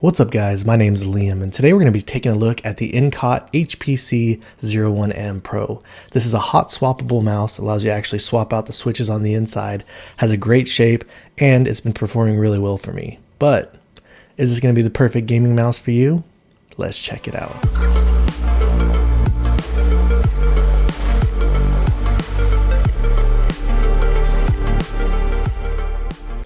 What's up guys, my name is Liam and today we're going to be taking a look at the Incott HPC01MPro. This is a hot swappable mouse, allows you to actually swap out the switches on the inside, has a great shape, and it's been performing really well for me. But is this going to be the perfect gaming mouse for you? Let's check it out.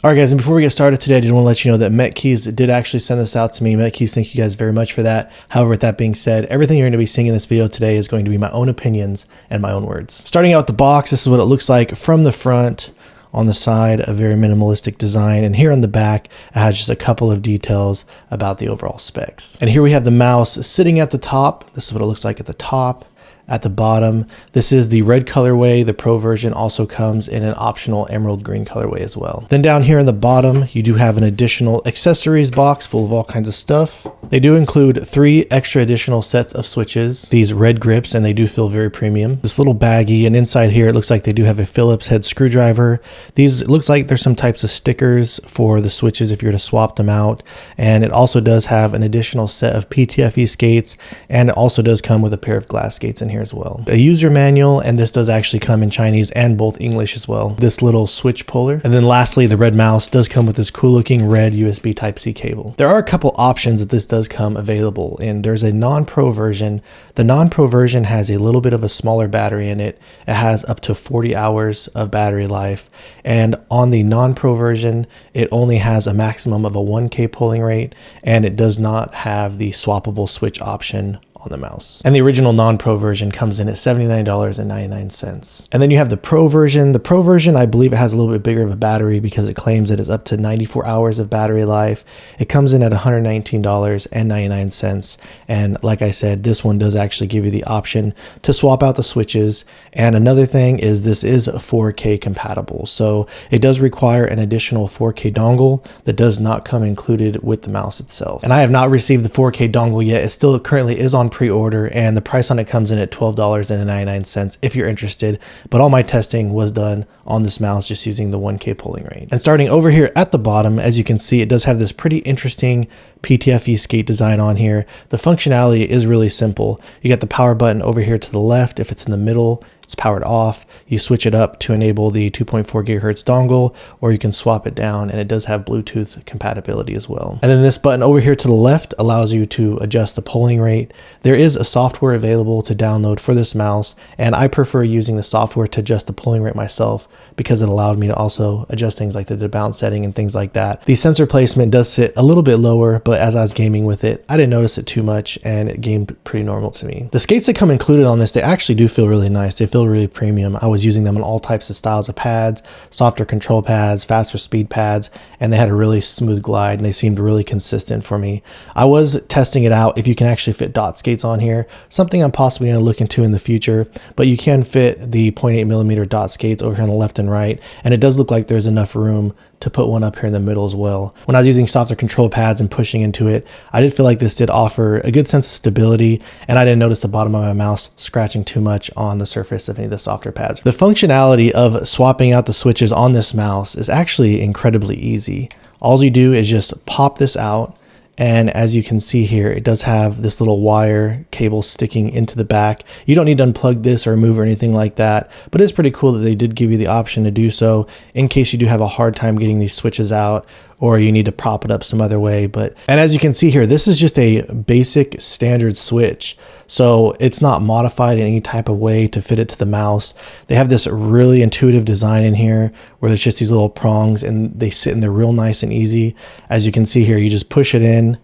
Alright guys, and before we get started today, I did want to let you know that MetKeys did actually send this out to me. MetKeys, thank you guys very much for that. However, with that being said, everything you're going to be seeing in this video today is going to be my own opinions and my own words. Starting out with the box, this is what it looks like from the front. On the side, a very minimalistic design, and here on the back, it has just a couple of details about the overall specs. And here we have the mouse sitting at the top. This is what it looks like at the top. At the bottom, this is the red colorway. The Pro version also comes in an optional emerald green colorway as well. Then down here in the bottom, you do have an additional accessories box full of all kinds of stuff. They do include 3 extra additional sets of switches, these red grips, and they do feel very premium. This little baggie, and inside here, it looks like they do have a Phillips head screwdriver. These, it looks like there's some types of stickers for the switches if you're to swap them out. And it also does have an additional set of PTFE skates, and it also does come with a pair of glass skates in here as well. A user manual, and this does actually come in Chinese and both English as well. This little switch puller. And then lastly, the red mouse does come with this cool looking red USB Type-C cable. There are a couple options that this does come available, and there's a non-pro version. The non-pro version has a little bit of a smaller battery in it. It has up to 40 hours of battery life. And on the non-pro version, it only has a maximum of a 1K polling rate, and it does not have the swappable switch option on the mouse. And the original non-pro version comes in at $79.99. And then you have the Pro version. The Pro version, I believe it has a little bit bigger of a battery because it claims that it's up to 94 hours of battery life. It comes in at $119.99. And like I said, this one does actually give you the option to swap out the switches. And another thing is this is 4K compatible. So it does require an additional 4K dongle that does not come included with the mouse itself. And I have not received the 4K dongle yet. It still currently is on pre-order, and the price on it comes in at $12.99 if you're interested, but all my testing was done on this mouse just using the 1K polling rate. And starting over here at the bottom, as you can see, it does have this pretty interesting PTFE skate design on here. The functionality is really simple. You got the power button over here to the left. If it's in the middle, it's powered off. You switch it up to enable the 2.4 gigahertz dongle, or you can swap it down, and it does have Bluetooth compatibility as well. And then this button over here to the left allows you to adjust the polling rate. There is a software available to download for this mouse, and I prefer using the software to adjust the polling rate myself because it allowed me to also adjust things like the debounce setting and things like that. The sensor placement does sit a little bit lower, but as I was gaming with it, I didn't notice it too much, and it gamed pretty normal to me. The skates that come included on this, they actually do feel really nice. They feel really premium. I was using them on all types of styles of pads, softer control pads, faster speed pads, and they had a really smooth glide, and they seemed really consistent for me. I was testing it out if you can actually fit dot skates on here, something I'm possibly going to look into in the future, but you can fit the 0.8mm dot skates over here on the left and right, and it does look like there's enough room to put one up here in the middle as well. When I was using softer control pads and pushing into it, I did feel like this did offer a good sense of stability, and I didn't notice the bottom of my mouse scratching too much on the surface of any of the softer pads. The functionality of swapping out the switches on this mouse is actually incredibly easy. All you do is just pop this out, and as you can see here, it does have this little wire cable sticking into the back. You don't need to unplug this or remove or anything like that, but it's pretty cool that they did give you the option to do so in case you do have a hard time getting these switches out or you need to prop it up some other way. And as you can see here, this is just a basic standard switch. So it's not modified in any type of way to fit it to the mouse. They have this really intuitive design in here where there's just these little prongs and they sit in there real nice and easy. As you can see here, you just push it in,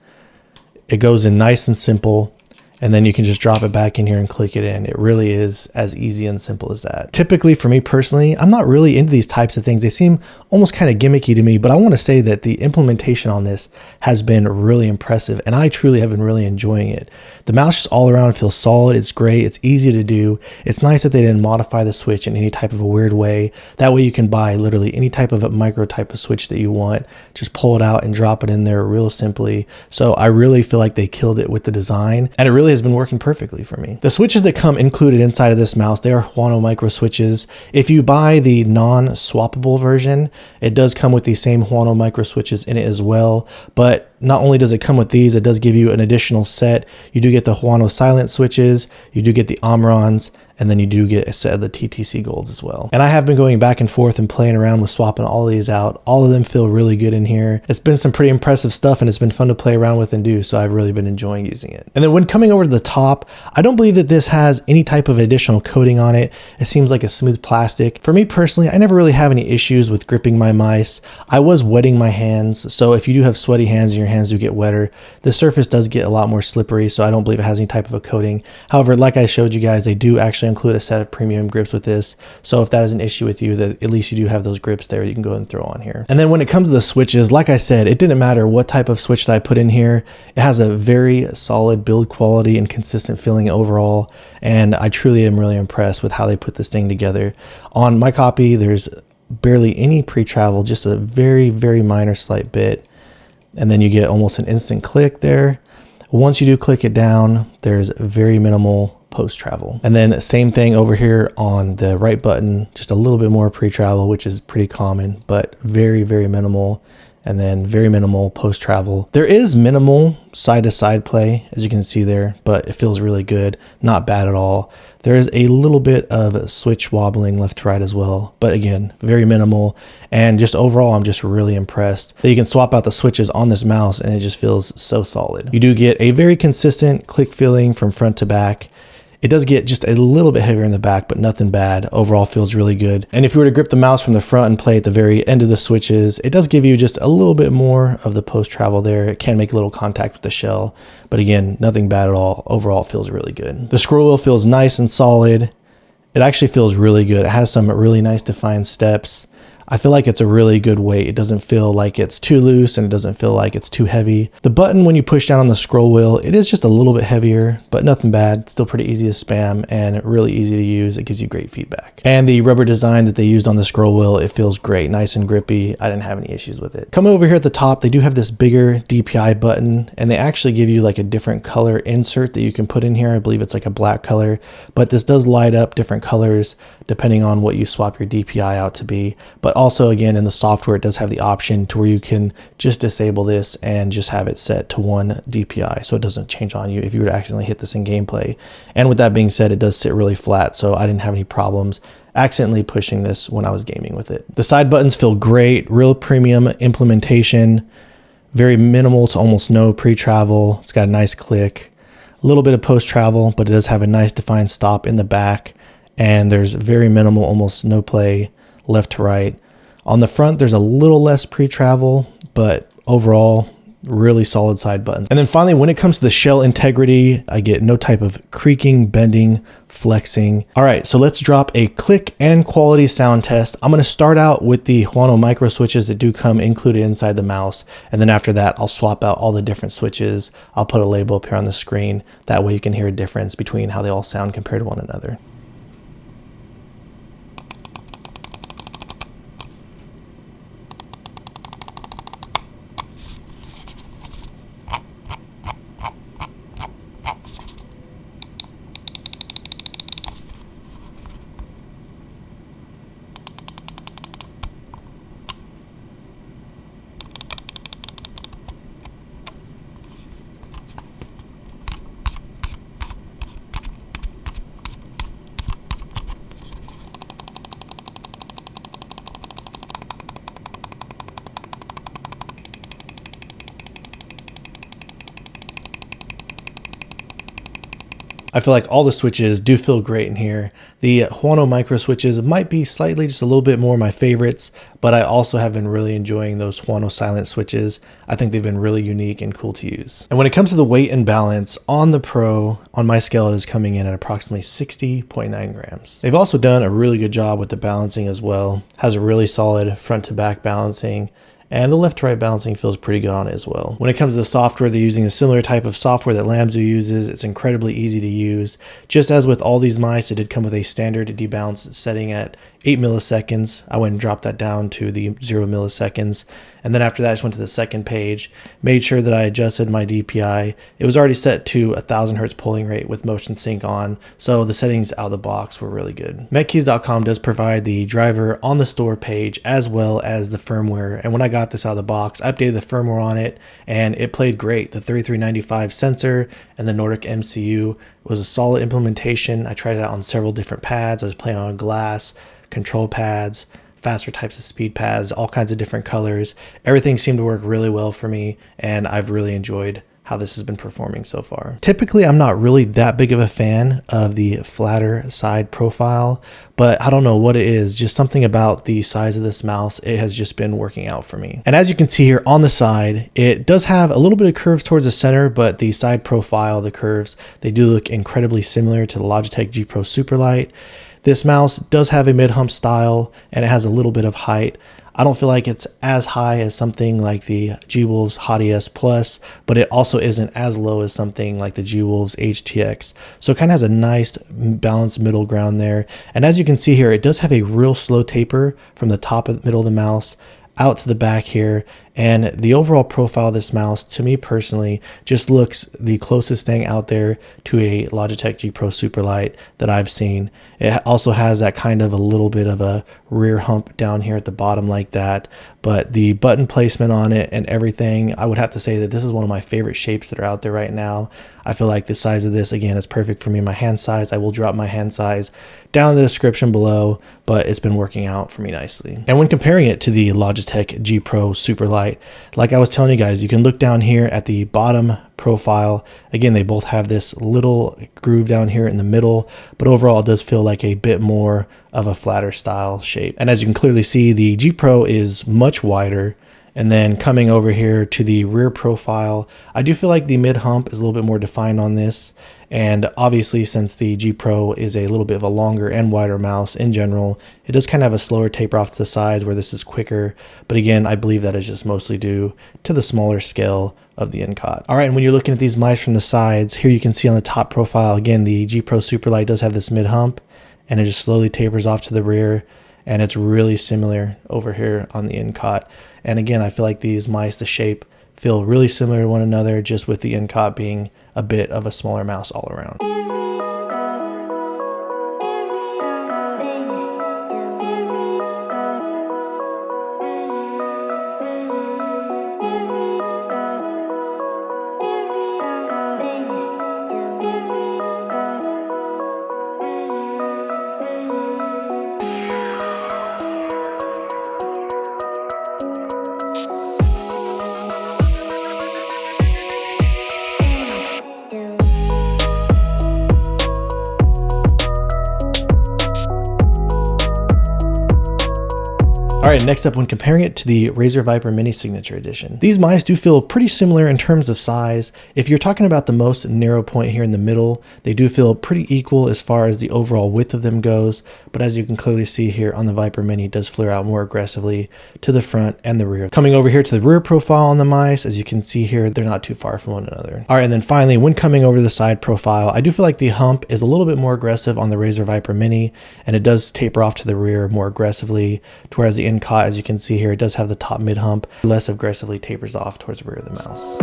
it goes in nice and simple, and then you can just drop it back in here and click it in. It really is as easy and simple as that. Typically for me personally, I'm not really into these types of things. They seem almost kind of gimmicky to me, but I want to say that the implementation on this has been really impressive, and I truly have been really enjoying it. The mouse just all around feels solid. It's great. It's easy to do. It's nice that they didn't modify the switch in any type of a weird way. That way you can buy literally any type of a micro type of switch that you want. Just pull it out and drop it in there real simply. So I really feel like they killed it with the design, and it really really has been working perfectly for me. The switches that come included inside of this mouse, they are Huano micro switches. If you buy the non-swappable version, it does come with these same Huano micro switches in it as well. But not only does it come with these, it does give you an additional set. You do get the Huano silent switches, you do get the Omrons, and then you do get a set of the TTC Golds as well. And I have been going back and forth and playing around with swapping all of these out. All of them feel really good in here. It's been some pretty impressive stuff, and it's been fun to play around with and do, so I've really been enjoying using it. And then when coming over to the top, I don't believe that this has any type of additional coating on it. It seems like a smooth plastic. For me personally, I never really have any issues with gripping my mice. I was wetting my hands, so if you do have sweaty hands and your hands do get wetter, the surface does get a lot more slippery, so I don't believe it has any type of a coating. However, like I showed you guys, they do actually include a set of premium grips with this, so if that is an issue with you, that at least you do have those grips there you can go and throw on here. And then when it comes to the switches, like I said, it didn't matter what type of switch that I put in here. It has a very solid build quality and consistent feeling overall, and I truly am really impressed with how they put this thing together. On my copy, there's barely any pre-travel, just a very, very minor slight bit, and then you get almost an instant click there. Once you do click it down, there's very minimal post travel. And then same thing over here on the right button, just a little bit more pre-travel, which is pretty common, but very, very minimal. And then very minimal post travel. There is minimal side to side play, as you can see there, but it feels really good, not bad at all. There is a little bit of switch wobbling left to right as well, but again, very minimal. And just overall, I'm just really impressed that you can swap out the switches on this mouse and it just feels so solid. You do get a very consistent click feeling from front to back. It does get just a little bit heavier in the back, but nothing bad. Overall feels really good. And if you were to grip the mouse from the front and play at the very end of the switches, it does give you just a little bit more of the post travel there. It can make a little contact with the shell, but again, nothing bad at all. Overall, it feels really good. The scroll wheel feels nice and solid. It actually feels really good. It has some really nice defined steps. I feel like it's a really good weight. It doesn't feel like it's too loose and it doesn't feel like it's too heavy. The button, when you push down on the scroll wheel, it is just a little bit heavier, but nothing bad. Still pretty easy to spam and really easy to use. It gives you great feedback. And the rubber design that they used on the scroll wheel, it feels great, nice and grippy. I didn't have any issues with it. Coming over here at the top, they do have this bigger DPI button, and they actually give you like a different color insert that you can put in here. I believe it's like a black color, but this does light up different colors depending on what you swap your DPI out to be. But also, again, in the software, it does have the option to where you can just disable this and just have it set to 1 DPI, so it doesn't change on you if you were to accidentally hit this in gameplay. And with that being said, it does sit really flat, so I didn't have any problems accidentally pushing this when I was gaming with it. The side buttons feel great, real premium implementation, very minimal to almost no pre-travel. It's got a nice click, a little bit of post-travel, but it does have a nice defined stop in the back, and there's very minimal, almost no play left to right. On the front, there's a little less pre-travel, but overall, really solid side buttons. And then finally, when it comes to the shell integrity, I get no type of creaking, bending, flexing. All right, so let's drop a click and quality sound test. I'm gonna start out with the Huano micro switches that do come included inside the mouse. And then after that, I'll swap out all the different switches. I'll put a label up here on the screen. That way you can hear a difference between how they all sound compared to one another. I feel like all the switches do feel great in here. The Huano micro switches might be slightly just a little bit more my favorites, but I also have been really enjoying those Huano silent switches. I think they've been really unique and cool to use. And when it comes to the weight and balance on the Pro, on my scale it is coming in at approximately 60.9 grams. They've also done a really good job with the balancing as well. Has a really solid front to back balancing, and the left to right balancing feels pretty good on it as well. When it comes to the software, they're using a similar type of software that Lamzu uses. It's incredibly easy to use. Just as with all these mice, it did come with a standard debounce setting at 8 milliseconds. I went and dropped that down to the 0 milliseconds. And then after that, I just went to the second page, made sure that I adjusted my DPI. It was already set to 1000 hertz polling rate with motion sync on, so the settings out of the box were really good. MechKeys.com does provide the driver on the store page as well as the firmware. And when I got this out of the box, I updated the firmware on it and it played great. The 3395 sensor and the Nordic MCU was a solid implementation. I tried it out on several different pads. I was playing on glass, control pads, faster types of speed pads, all kinds of different colors. Everything seemed to work really well for me, and I've really enjoyed how this has been performing so far. Typically, I'm not really that big of a fan of the flatter side profile, but I don't know what it is, just something about the size of this mouse, it has just been working out for me. And as you can see here on the side, it does have a little bit of curves towards the center, but the side profile, the curves, they do look incredibly similar to the Logitech GPro Superlight. This mouse does have a mid-hump style and it has a little bit of height. I don't feel like it's as high as something like the G-Wolves HTS Plus, but it also isn't as low as something like the G-Wolves HTX. So it kind of has a nice balanced middle ground there. And as you can see here, it does have a real slow taper from the top of the middle of the mouse out to the back here. And the overall profile of this mouse, to me personally, just looks the closest thing out there to a Logitech GPro Superlight that I've seen. It also has that kind of a little bit of a rear hump down here at the bottom like that, but the button placement on it and everything, I would have to say that this is one of my favorite shapes that are out there right now. I feel like the size of this, again, is perfect for me. My hand size, I will drop my hand size down in the description below, but it's been working out for me nicely. And when comparing it to the Logitech GPro Superlight, like I was telling you guys, you can look down here at the bottom profile. Again, they both have this little groove down here in the middle, but overall it does feel like a bit more of a flatter style shape. And as you can clearly see, the G Pro is much wider. And then coming over here to the rear profile, I do feel like the mid hump is a little bit more defined on this. And obviously, since the G Pro is a little bit of a longer and wider mouse in general, it does kind of have a slower taper off to the sides where this is quicker. But again, I believe that is just mostly due to the smaller scale of the Incott. All right, and when you're looking at these mice from the sides, here you can see on the top profile, again, the G Pro Superlight does have this mid hump and it just slowly tapers off to the rear. And it's really similar over here on the Incott. And again, I feel like these mice, the shape, feel really similar to one another, just with the Incott being a bit of a smaller mouse all around. All right, next up, when comparing it to the Razer Viper Mini Signature Edition, these mice do feel pretty similar in terms of size. If you're talking about the most narrow point here in the middle, they do feel pretty equal as far as the overall width of them goes. But as you can clearly see here on the Viper Mini, it does flare out more aggressively to the front and the rear. Coming over here to the rear profile on the mice, as you can see here, they're not too far from one another. All right, and then finally, when coming over to the side profile, I do feel like the hump is a little bit more aggressive on the Razer Viper Mini, and it does taper off to the rear more aggressively, whereas the Incott, as you can see here, it does have the top mid hump, less aggressively tapers off towards the rear of the mouse.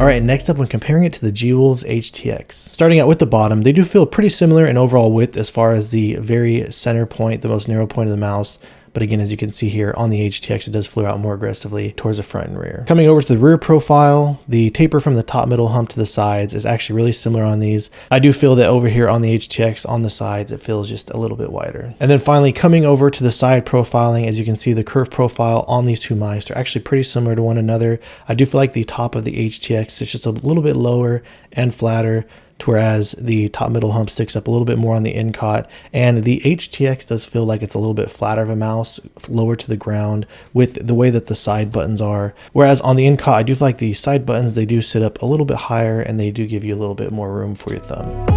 All right, next up, when comparing it to the G-Wolves HTX. Starting out with the bottom, they do feel pretty similar in overall width as far as the very center point, the most narrow point of the mouse. But again, as you can see here on the HTX, it does flare out more aggressively towards the front and rear. Coming over to the rear profile, the taper from the top middle hump to the sides is actually really similar on these. I do feel that over here on the HTX on the sides, it feels just a little bit wider. And then finally coming over to the side profiling, as you can see, the curve profile on these two mice are actually pretty similar to one another. I do feel like the top of the HTX is just a little bit lower and flatter, whereas the top middle hump sticks up a little bit more on the Incott, and the HTX does feel like it's a little bit flatter of a mouse, lower to the ground with the way that the side buttons are. Whereas on the Incott, I do feel like the side buttons, they do sit up a little bit higher and they do give you a little bit more room for your thumb.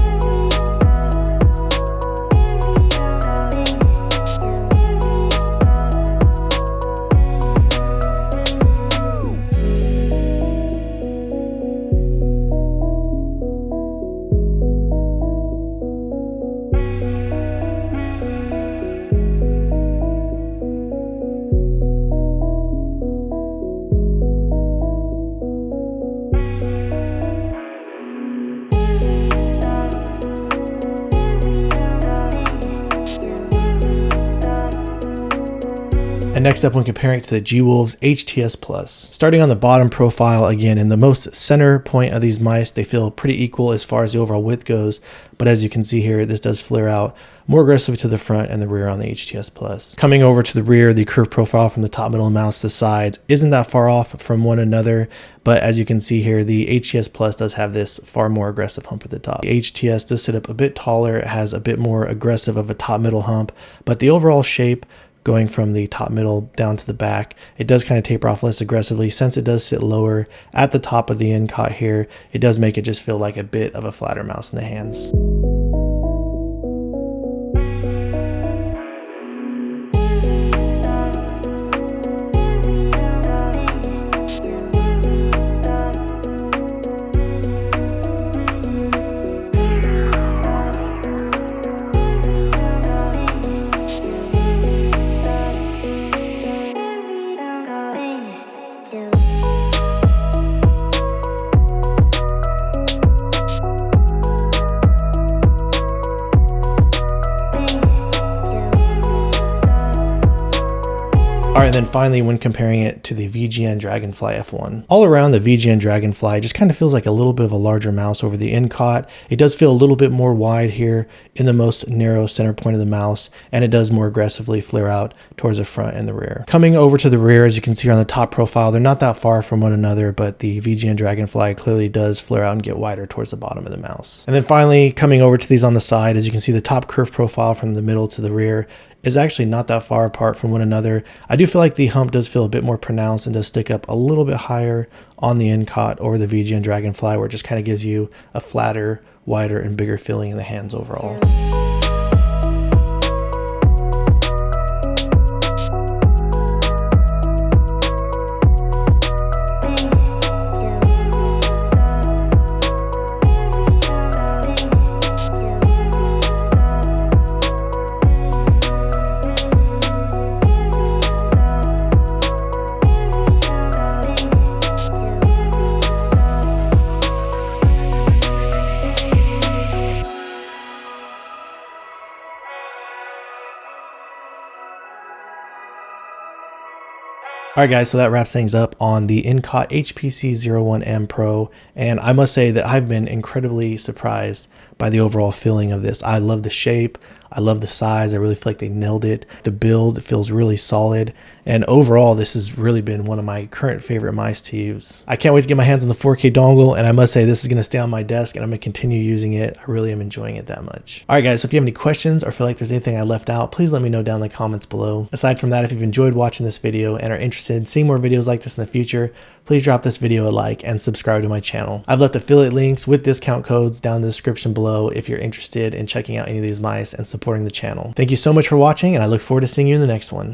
And next up, when comparing it to the G-Wolves HTS Plus, starting on the bottom profile, again, in the most center point of these mice, they feel pretty equal as far as the overall width goes. But as you can see here, this does flare out more aggressively to the front and the rear on the HTS Plus. Coming over to the rear, the curved profile from the top, middle, and mouse to the sides isn't that far off from one another. But as you can see here, the HTS Plus does have this far more aggressive hump at the top. The HTS does sit up a bit taller. It has a bit more aggressive of a top middle hump, but the overall shape, going from the top middle down to the back, it does kind of taper off less aggressively. Since it does sit lower at the top of the Incott here, it does make it just feel like a bit of a flatter mouse in the hands. All right, and then finally, when comparing it to the VGN Dragonfly F1, all around the VGN Dragonfly just kind of feels like a little bit of a larger mouse over the Incott. It does feel a little bit more wide here in the most narrow center point of the mouse, and it does more aggressively flare out towards the front and the rear. Coming over to the rear, as you can see on the top profile, they're not that far from one another, but the VGN Dragonfly clearly does flare out and get wider towards the bottom of the mouse. And then finally, coming over to these on the side, as you can see, the top curve profile from the middle to the rear is actually not that far apart from one another. I do feel like the hump does feel a bit more pronounced and does stick up a little bit higher on the Incott or the VGN Dragonfly, where it just kind of gives you a flatter, wider, and bigger feeling in the hands overall. All right, guys, so that wraps things up on the Incott HPC01MPro, and I must say that I've been incredibly surprised by the overall feeling of this. I love the shape. I love the size. I really feel like they nailed it. The build feels really solid. And overall, this has really been one of my current favorite mice to use. I can't wait to get my hands on the 4K dongle, and I must say this is going to stay on my desk and I'm going to continue using it. I really am enjoying it that much. All right, guys, so if you have any questions or feel like there's anything I left out, please let me know down in the comments below. Aside from that, if you've enjoyed watching this video and are interested in seeing more videos like this in the future, please drop this video a like and subscribe to my channel. I've left affiliate links with discount codes down in the description below if you're interested in checking out any of these mice and supporting the channel. Thank you so much for watching, and I look forward to seeing you in the next one.